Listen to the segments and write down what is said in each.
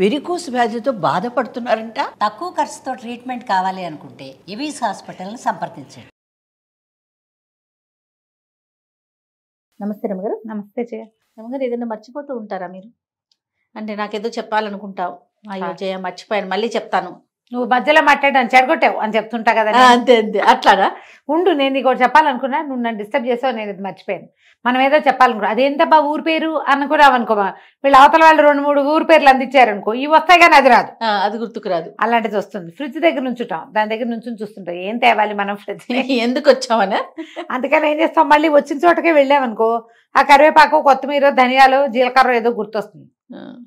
Varicose వ్యాధితో బాధపడుతున్నారంట. తక్కువ ఖర్చుతో ట్రీట్మెంట్ కావాలి అనుకుంటే ఎవిస్ హాస్పిటల్ని సంప్రదించండి. నమస్తే రమగారు. నమస్తే జయ. రమగారు, ఏదైనా మర్చిపోతూ ఉంటారా మీరు? అంటే నాకేదో చెప్పాలనుకుంటావు, అయ్యో జయ మర్చిపోయాను, మళ్ళీ చెప్తాను. నువ్వు మధ్యలో మాట్లాడాను చెడగొట్టావు అని చెప్తుంటా కదా. అంతే అంతే, అట్లాగా ఉండు, నేను నీకు చెప్పాలనుకున్నా, నువ్వు నన్ను డిస్టర్బ్ చేసావు, నేను ఇది మర్చిపోయాను. మనం ఏదో చెప్పాలనుకున్నా, అదేంటబ్బా ఊరి పేరు అనుకున్నావు అనుకో, వీళ్ళు అవతల వాళ్ళు 2-3 ఊరి పేర్లు అందించారనుకో, ఇవి వస్తాయి కానీ అది రాదు, అది గుర్తుకు రాదు. అలాంటిది వస్తుంది. ఫ్రిడ్జ్ దగ్గర నుంచుంటాం, దాని దగ్గర నుంచి చూస్తుంటాం, ఏం తేవాలి మనం ఫ్రిడ్జ్ ఎందుకు వచ్చామనా. అందుకని ఏం చేస్తాం, మళ్ళీ వచ్చిన చోటకే వెళ్ళామనుకో, ఆ కరివేపాకు, కొత్తిమీర, ధనియాలు, జీలకర్ర ఏదో గుర్తొస్తుంది.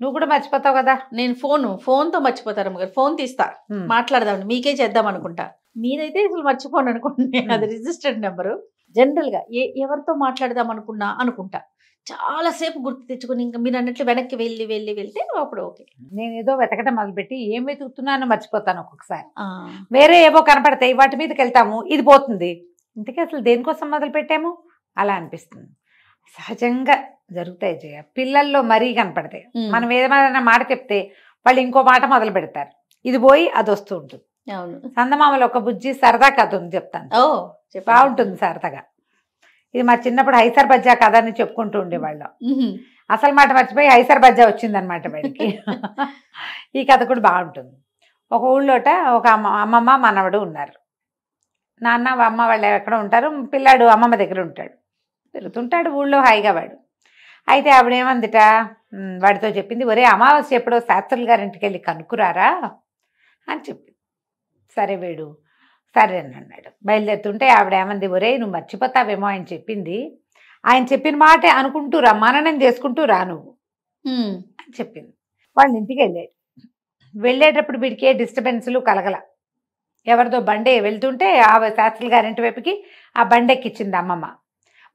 నువ్వు కూడా మర్చిపోతావు కదా. నేను ఫోన్తో మర్చిపోతారు రమగారు. ఫోన్ తీస్తా, మాట్లాడదాం, మీకే చేద్దాం అనుకుంటా. మీరైతే అసలు మర్చిపోను అనుకోండి, అది రిజిస్టర్డ్ నెంబరు. జనరల్గా ఎవరితో మాట్లాడదాం అనుకుంటా చాలాసేపు గుర్తు తెచ్చుకుని ఇంకా మీరు అన్నట్లు వెనక్కి వెళ్తే అప్పుడు ఓకే. నేను ఏదో వెతకటం మొదలుపెట్టి ఏం వెతుకుతున్నానో మర్చిపోతాను ఒక్కొక్కసారి. వేరే ఏవో కనపడతాయి, వాటి మీదకి వెళ్తాము, ఇది పోతుంది. ఇంతకీ అసలు దేనికోసం మొదలు పెట్టాము అలా అనిపిస్తుంది. సహజంగా జరుగుతాయి జయ, పిల్లల్లో మరీ కనపడతాయి. మనం ఏదైనా మాట చెప్తే వాళ్ళు ఇంకో మాట మొదలు పెడతారు, ఇది పోయి అది వస్తూ ఉంటుంది. అవును, చందమామలో ఒక బుజ్జి సరదా కథ ఉంది, చెప్తాను. బాగుంటుంది సరదాగా. ఇది మా చిన్నప్పుడు హైసర్ బజ్జా కథ అని చెప్పుకుంటూ ఉండేవాళ్ళం. అసలు మాట మర్చిపోయి హైసర్ బజ్జా వచ్చిందనమాట బయటికి. ఈ కథ కూడా బాగుంటుంది. ఒక ఊళ్ళోట ఒక అమ్మమ్మ మనవడు ఉన్నారు. నాన్న అమ్మ వాళ్ళు ఎక్కడ ఉంటారు, పిల్లాడు అమ్మమ్మ దగ్గర ఉంటాడు, తిరుగుతుంటాడు ఊళ్ళో హాయిగా వాడు. అయితే ఆవిడేమందిట, వాడితో చెప్పింది, ఒరే అమావాస్య ఎప్పుడో శాస్త్రులు గారింటికి వెళ్ళి కనుక్కురారా అని చెప్పింది. సరే వీడు సరే అని అన్నాడు. బయలుదేరుతుంటే ఆవిడ ఏమంది, ఒరే నువ్వు మర్చిపోతావేమో ఆయన చెప్పింది, ఆయన చెప్పిన మాటే అనుకుంటూ రా, మననం చేసుకుంటూ రా నువ్వు అని చెప్పింది. వాళ్ళ ఇంటికి వెళ్ళాడు. వెళ్ళేటప్పుడు వీడికి ఏ డిస్టర్బెన్స్లు కలగల. ఎవరిదో బండి వెళ్తుంటే ఆ శాస్త్రులు గారింటి వైపుకి ఆ బండి ఎక్కించింది అమ్మమ్మ.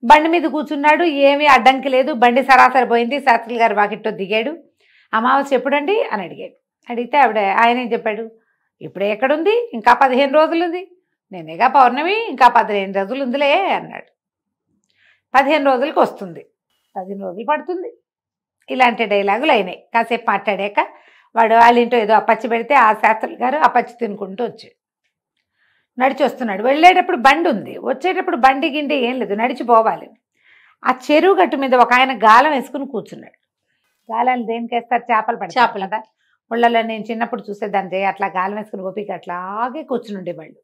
బండి మీద కూర్చున్నాడు, ఏమీ అడ్డంకి లేదు, బండి సరాసరి పోయింది. శాస్త్రులు గారు వాకిట్లో దిగాడు. అమావాస్య ఎప్పుడండి అని అడిగాడు. అడిగితే ఆయన ఏం చెప్పాడు, ఇప్పుడే ఎక్కడుంది, ఇంకా 15 రోజులు ఉంది, నేనేగా పౌర్ణమి, ఇంకా 15 రోజులు ఉందిలే అన్నాడు. 15 రోజులకి వస్తుంది, 15 రోజులు పడుతుంది. ఇలాంటి డైలాగులు అయినాయి. కాసేపు మాట్లాడాక వాడు వాళ్ళింటో ఏదో అప్పచ్చి పెడితే ఆ శాస్త్రులు గారు అప్పచ్చి తినుకుంటూ వచ్చాడు. నడిచి వస్తున్నాడు. వెళ్ళేటప్పుడు బండి ఉంది, వచ్చేటప్పుడు బండి గిండి ఏం లేదు, నడిచిపోవాలి. ఆ చెరువు గట్టు మీద ఒక ఆయన గాలం వేసుకుని కూర్చున్నాడు. గాలాలు దేనికి వేస్తారు, చేపలు పడి, చేపలు కదా. ఊళ్ళలో నేను చిన్నప్పుడు చూసేదాన్ని, అట్లా గాలం వేసుకుని గోపికి అట్లాగే కూర్చుని ఉండేవాళ్ళు.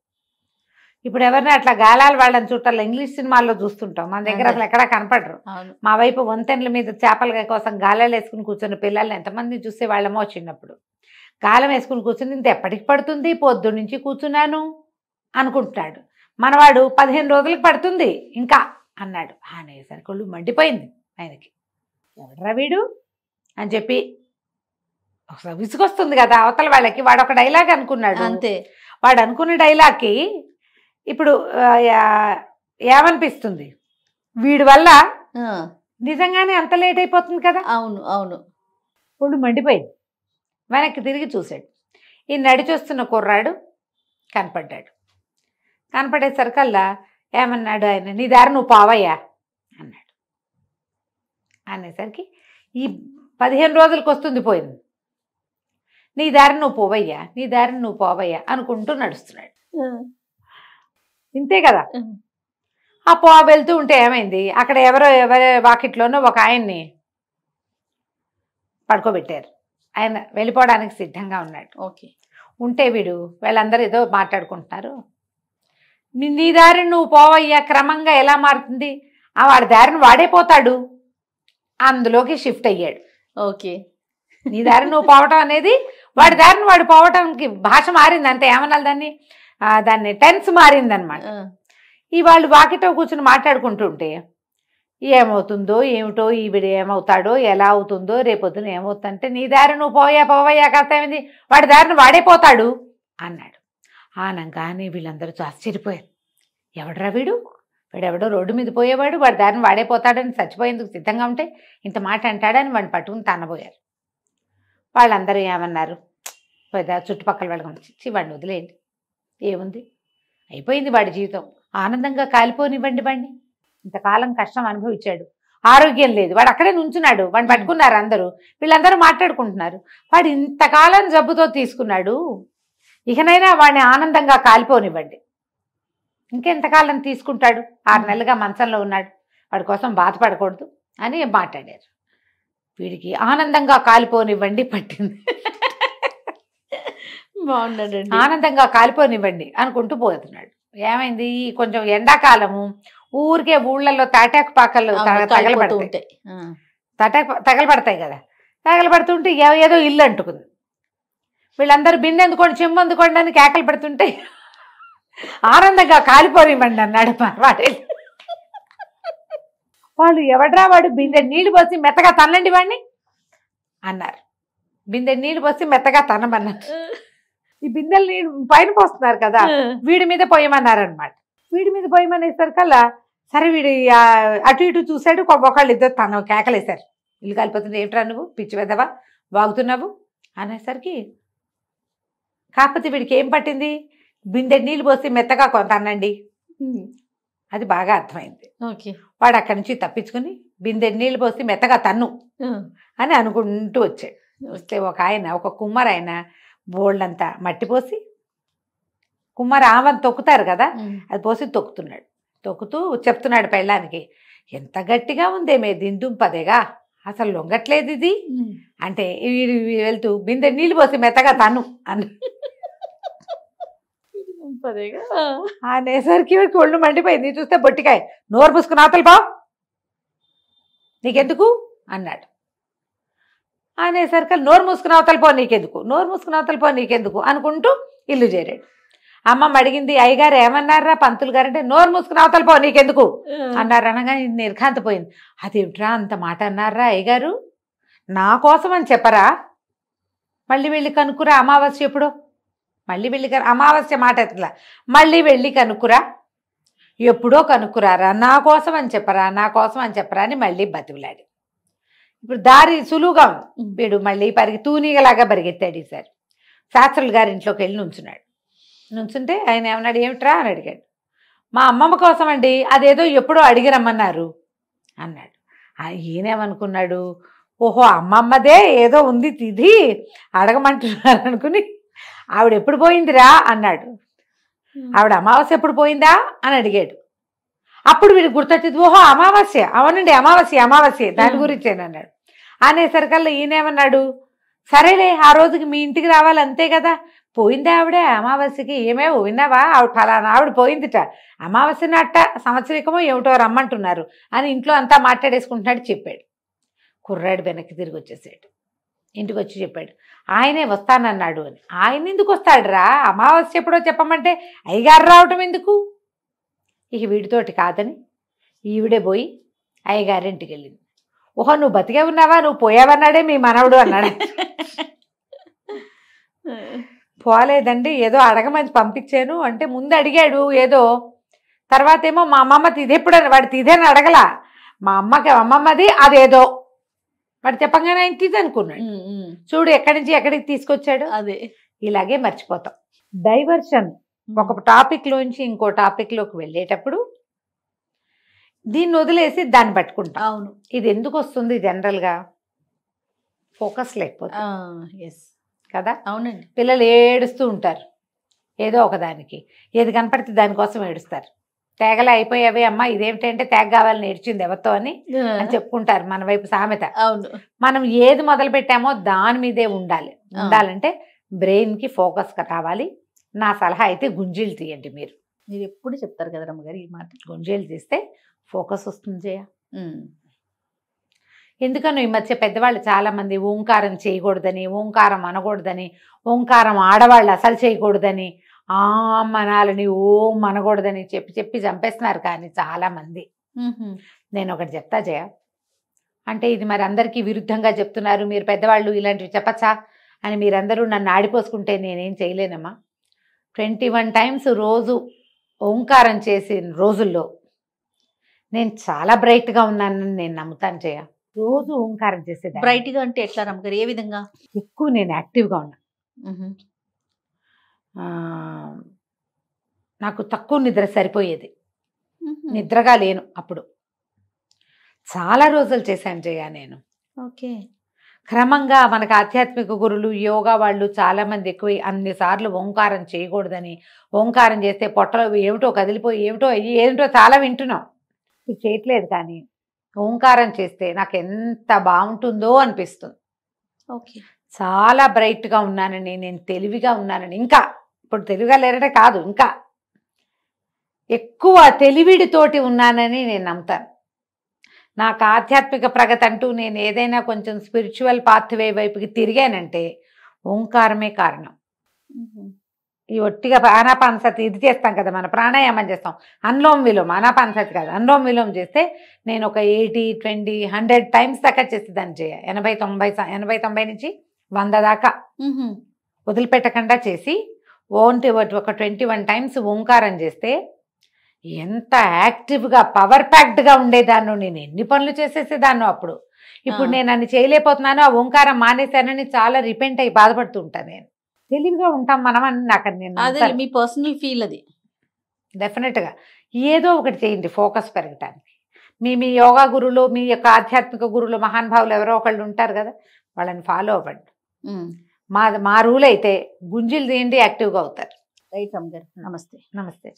ఇప్పుడు ఎవరిని అట్లా గాలాలు వాళ్ళని చుట్టాలి, ఇంగ్లీష్ సినిమాల్లో చూస్తుంటాం, మన దగ్గర అసలు ఎక్కడా కనపడరు. మా వైపు వంతెనల మీద చేపల కోసం గాలాలు వేసుకుని కూర్చున్న పిల్లల్ని ఎంతమంది చూసేవాళ్ళమో చిన్నప్పుడు. గాలం వేసుకుని కూర్చుని ఇంత ఎప్పటికి పడుతుంది, పొద్దు నుంచి కూర్చున్నాను అనుకుంటున్నాడు. మనవాడు 15 రోజులకు పడుతుంది ఇంకా అన్నాడు. అనేసరికి ఒళ్ళు మండిపోయింది ఆయనకి. ఎవడరా వీడు అని చెప్పి ఒకసారి విసుగొస్తుంది కదా అవతల వాళ్ళకి. వాడు ఒక డైలాగ్ అనుకున్నాడు, అంతే. వాడు అనుకున్న డైలాగ్కి ఇప్పుడు ఏమనిపిస్తుంది, వీడి వల్ల నిజంగానే అంత లేట్ అయిపోతుంది కదా. అవును అవును, ఒళ్ళు మండిపోయింది. వెనక్కి తిరిగి చూశాడు. ఈ నడిచొస్తున్న కుర్రాడు కనపడ్డాడు. కనపడేసరికల్లా ఏమన్నాడు ఆయన, నీ దారి నువ్వు పోవయ్యా అన్నాడు. అనేసరికి ఈ 15 రోజులకు వస్తుంది పోయింది, నీ దారి నువ్వు పోవయ్యా, నీ దారిని నువ్వు పోవయ్యా అనుకుంటూ నడుస్తున్నాడు. ఇంతే కదా. ఆ వెళ్తూ ఉంటే ఏమైంది, అక్కడ ఎవరి వాకిట్లోనో ఒక ఆయన్ని పడుకోబెట్టారు. ఆయన వెళ్ళిపోవడానికి సిద్ధంగా ఉన్నాడు. ఓకే. ఉంటే వీడు వీళ్ళందరూ ఏదో మాట్లాడుకుంటున్నారు. నీ దారిని నువ్వు పోవయ్యా క్రమంగా ఎలా మారుతుంది, ఆ వాడి దారిని వాడే పోతాడు, అందులోకి షిఫ్ట్ అయ్యాడు. ఓకే. నీ దారిని నువ్వు పోవటం అనేది వాడి దారిని వాడు పోవటానికి భాష మారింది అంతే. ఏమనాలి దాన్ని టెన్స్ మారిందనమాట. ఈ వాళ్ళు వాకితో కూర్చుని మాట్లాడుకుంటుంటే ఏమవుతుందో ఏమిటో, ఈవిడ ఏమవుతాడో, ఎలా అవుతుందో, రేపొద్దున ఏమవుతుందంటే, నీ దారి నువ్వు పోవయ్యా కాస్త ఏమైంది, వాడి దారిని వాడైపోతాడు అన్నాడు. ఆనంగానే వీళ్ళందరూ ఆశ్చర్యపోయారు. ఎవడరా వీడెవడో రోడ్డు మీద పోయేవాడు, వాడి దారిని వాడైపోతాడని చచ్చిపోయేందుకు సిద్ధంగా ఉంటే ఇంత మాట అంటాడని వాడిని పట్టుకుని తన్నబోయారు. వాళ్ళందరూ ఏమన్నారు, చుట్టుపక్కల వాళ్ళ గురించి వాడిని వదిలేయండి, ఏముంది, అయిపోయింది వాడి జీవితం, ఆనందంగా కాలిపోనివ్వండి వాడిని, ఇంతకాలం కష్టం అనుభవించాడు, ఆరోగ్యం లేదు, వాడు అక్కడే నుంచున్నాడు, వాడిని పట్టుకున్నారు అందరూ, వీళ్ళందరూ మాట్లాడుకుంటున్నారు, వాడు ఇంతకాలం జబ్బుతో తీసుకున్నాడు, ఇకనైనా వాడిని ఆనందంగా కాలిపోనివ్వండి. ఇంకెంతకాలం తీసుకుంటాడు, 6 నెలలుగా మంచంలో ఉన్నాడు, వాడి కోసం బాధపడకూడదు అని మాట్లాడారు. వీడికి ఆనందంగా కాలిపోనివ్వండి పట్టింది. బాగున్నాడండి. ఆనందంగా కాలిపోనివ్వండి అనుకుంటూ పోతున్నాడు. ఏమైంది, కొంచెం ఎండాకాలము, ఊరికే ఊళ్ళల్లో తాటాకు పాకల్లో తగలబడతాయి, తగలబడతాయి కదా, తగలబడుతుంటే ఏదో ఇల్లు అంటుకుంది. వీళ్ళందరూ బిందె అందుకోండి, చెంబు అందుకోండి అని కేకలు పెడుతుంటే ఆనందంగా కాలిపోనివ్వండి అన్నాడు వాడే. వాళ్ళు ఎవడ్రా వాడు, బిందె నీళ్లు పోసి మెత్తగా తనండి వాడిని అన్నారు. బిందె నీళ్లు పోసి మెత్తగా తనమన్నారు. ఈ బిందెలు నీళ్ళు పైన పోస్తున్నారు కదా, వీడి మీద పోయమన్నారనమాట. వీడి మీద పోయమనేసరికల్లా సరే వీడు అటు ఇటు చూశాడు, ఒకళ్ళు ఇద్దరు తన కేకలేశారు, ఇల్లు కాలిపోతుంది, ఏమిట్రా నువ్వు పిచ్చి వెదవా వాగుతున్నావు అనేసరికి, కాకపోతే వీడికి ఏం పట్టింది, బిందె నీళ్ళు పోసి మెత్తగా కొంత అనండి, అది బాగా అర్థమైంది. వాడు అక్కడి నుంచి తప్పించుకుని బిందె నీళ్ళు పోసి మెత్తగా తన్ను అని అనుకుంటూ వచ్చాడు. వస్తే ఒక కుమ్మరాయన బోల్డంతా మట్టి పోసి, కుమ్మర ఆమెను తొక్కుతారు కదా, అది పోసి తొక్కుతున్నాడు. తొక్కుతూ చెప్తున్నాడు పెళ్ళానికి, ఎంత గట్టిగా ఉందేమే దిందుంపదేగా, అసలు లొంగట్లేదు ఇది అంటే, వెళ్తూ బిందె నీళ్ళు పోసి మెత్తగా తను అని అనేసరికి ఒళ్ళు మండిపోయింది. చూస్తే బొట్టికాయ, నోరు పూసుకుని అవతల బా నీకెందుకు అన్నాడు. అనేసరికి నోరు మూసుకుని అవతల పో నీకెందుకు, నోరు మూసుకుని అవతల పో నీకెందుకు అనుకుంటూ ఇల్లు చేరాడు. అమ్మమ్మ అడిగింది, అయ్యగారు ఏమన్నారా పంతులు గారు అంటే, నోరు మూసుకుని అవతల పో నీకెందుకు అన్నారు. అనగా నిర్ఘాంతపోయింది. అదేమిట్రా అంత మాట అన్నారా అయ్యగారు, నా కోసం అని చెప్పరా, మళ్ళీ వెళ్ళి కనుక్కురా అమావాస్య ఎప్పుడో, మళ్ళీ వెళ్ళి అమావాస్య మాట ఎట్లా, మళ్ళీ వెళ్ళి కనుక్కురా, ఎప్పుడో కనుక్కురారా, నా కోసం అని చెప్పరా, నా కోసం అని చెప్పరా అని మళ్ళీ బతిలాడి. ఇప్పుడు దారి సులువుగా ఉంది. వీడు మళ్ళీ తూనీగలాగా పరిగెత్తాడు. ఈసారి శాస్త్రులు గారి ఇంట్లోకి వెళ్ళి నుంచున్నాడు. నుంచుంటే ఆయన ఏమన్నాడు, ఏమిట్రా అని అడిగాడు. మా అమ్మమ్మ కోసం అండి, అదేదో ఎప్పుడో అడిగి రమ్మన్నారు అన్నాడు. ఈయనేమనుకున్నాడు, ఓహో అమ్మమ్మదే ఏదో ఉంది తిది అడగమంటున్నారు అనుకుని, ఆవిడ ఎప్పుడు పోయిందిరా అన్నాడు. ఆవిడ అమావాస్య ఎప్పుడు పోయిందా అని అడిగాడు. అప్పుడు వీడికి గుర్తొచ్చింది, ఓహో అమావాస్య, అవునండి అమావాస్య దాని గురించేనన్నాడు. అనేసరికల్లా ఈయనేమన్నాడు, సరేలే ఆ రోజుకి మీ ఇంటికి రావాలి అంతే కదా, పోయిందా ఆవిడే అమావాస్యకి, ఏమేవో విన్నావా, ఆవిడ ఫలానా ఆవిడ పోయిందిట, అమావాస్య నాట సంవత్సరికమో ఏమిటో రమ్మంటున్నారు అని ఇంట్లో అంతా మాట్లాడేసుకుంటున్నాడు చెప్పాడు. కుర్రాడు వెనక్కి తిరిగి వచ్చేసాడు. ఇంటికి వచ్చి చెప్పాడు, ఆయనే వస్తానన్నాడు అని. ఆయన ఎందుకు వస్తాడురా, అమావాస్య ఎప్పుడో చెప్పమంటే అయ్యగారు రావటం ఎందుకు. ఇక వీడితోటి కాదని ఈవిడే పోయి అయ్యగారింటికి వెళ్ళింది. ఓహో నువ్వు బతికే ఉన్నావా, నువ్వు పోయావన్నాడే మీ మనవడు అన్నాడు. పోలేదండి, ఏదో అడగమని పంపించాను అంటే, ముందు అడిగాడు ఏదో, తర్వాత ఏమో మా అమ్మమ్మ తిదెప్పుడు వాడి తిదేని అడగలా, మా అమ్మమ్మది అదేదో వాడు చెప్పంగానే ఆయన తిది అనుకున్నాడు. చూడు ఎక్కడి నుంచి ఎక్కడికి తీసుకొచ్చాడు. అదే ఇలాగే మర్చిపోతాం. డైవర్షన్, ఒక టాపిక్ లోంచి ఇంకో టాపిక్ లోకి వెళ్ళేటప్పుడు దీన్ని వదిలేసి దాన్ని పట్టుకుంటాం. అవును, ఇది ఎందుకు వస్తుంది, జనరల్ గా ఫోకస్ లేకపోతే కదా. అవునండి, పిల్లలు ఏడుస్తూ ఉంటారు ఏదో ఒకదానికి, ఏది కనపడితే దానికోసం ఏడుస్తారు. తేగలే అయిపోయావే అమ్మ, ఇదేమిటంటే తేగ కావాలని ఏడ్చింది ఎవరితో అని చెప్పుకుంటారు మన వైపు సామెత. అవును, మనం ఏది మొదలు పెట్టామో దాని మీదే ఉండాలంటే బ్రెయిన్ కి ఫోకస్ కావాలి. నా సలహా అయితే గుంజీలు తీయండి. మీరు ఎప్పుడు చెప్తారు కదా రమ్మగారు ఈ మాట, గుంజీలు తీస్తే ఫోకస్ వస్తుంది జయ. ఎందుకనో ఈ మధ్య పెద్దవాళ్ళు చాలా మంది ఓంకారం చేయకూడదని, ఓంకారం అనకూడదని, ఓంకారం ఆడవాళ్ళు అసలు చేయకూడదని, మనాలని ఓం అనకూడదని చెప్పి చంపేస్తున్నారు. కానీ చాలా మంది, నేను ఒకటి చెప్తా జయ, అంటే ఇది మరి అందరికీ విరుద్ధంగా చెప్తున్నారు, మీరు పెద్దవాళ్ళు ఇలాంటివి చెప్పచ్చా అని మీరందరూ నన్ను ఆడిపోసుకుంటే నేనేం చేయలేనమ్మా. 21 times రోజు ఓంకారం చేసిన రోజుల్లో నేను చాలా బ్రైట్గా ఉన్నానని నేను నమ్ముతాను జయ. రోజు ఓంకారం చేసేది. బ్రైట్గా అంటే ఎట్లా రమ్మగారు, ఏ విధంగా? ఎక్కువ నేను యాక్టివ్గా ఉన్నా. నాకు తక్కువ నిద్ర సరిపోయేది, నిద్రగా లేను అప్పుడు. చాలా రోజులు చేశాను జయ నేను. ఓకే. క్రమంగా మనకు ఆధ్యాత్మిక గురులు యోగా వాళ్ళు చాలామంది ఎక్కువ అన్నిసార్లు ఓంకారం చేయకూడదని, ఓంకారం చేస్తే పొట్టలో ఏమిటో కదిలిపోయి ఏమిటో అయ్యి ఏమిటో చాలా వింటున్నాం. ఇది చేయట్లేదు, కానీ ఓంకారం చేస్తే నాకు ఎంత బాగుంటుందో అనిపిస్తుంది. ఓకే. చాలా బ్రైట్గా ఉన్నానని, నేను తెలివిగా ఉన్నానని, ఇంకా ఇప్పుడు తెలివిగా లేరటే కాదు, ఇంకా ఎక్కువ తెలివిడితోటి ఉన్నానని నేను నమ్ముతాను. నాకు ఆధ్యాత్మిక ప్రగతి అంటూ నేను ఏదైనా కొంచెం స్పిరిచువల్ పాత్వే వైపుకి తిరిగానంటే ఓంకారమే కారణం. ఈ ఒట్టిగా ఆనాపానసతి ఇది చేస్తాం కదా, మన ప్రాణాయామం చేస్తాం, అనులోమ విలోమ, ఆనాపానసతి కాదు అనులోమ విలోమ చేస్తే నేను ఒక 80, 20, 100 టైమ్స్ దాకా చేసేదాన్ని చేయ. 80, 90 నుంచి 100 దాకా వదిలిపెట్టకుండా చేసి ఒక 21 టైమ్స్ ఓంకారం చేస్తే ఎంత యాక్టివ్గా పవర్ ప్యాక్డ్గా ఉండేదాన్ని. నేను ఎన్ని పనులు చేసేసేదాన్ని అప్పుడు. ఇప్పుడు నేను అన్ని చేయలేకపోతున్నాను, ఆ ఓంకారం మానేశానని చాలా రిపెంట్ అయ్యి బాధపడుతూ ఉంటాను. నేను తెలివిగా ఉంటాం మనం అని నాకు నేను మీ పర్సనల్ ఫీల్ అది. డెఫినెట్గా ఏదో ఒకటి చేయండి ఫోకస్ పెరగటానికి. మీ యోగా గురువులు, మీ యొక్క ఆధ్యాత్మిక గురువులు, మహానుభావులు ఎవరో ఒకళ్ళు ఉంటారు కదా, వాళ్ళని ఫాలో అవ్వండి. మా రూల్ అయితే గుంజీలు తీయండి, యాక్టివ్గా అవుతారు. రైట్ రమ్య గారు, నమస్తే. నమస్తే.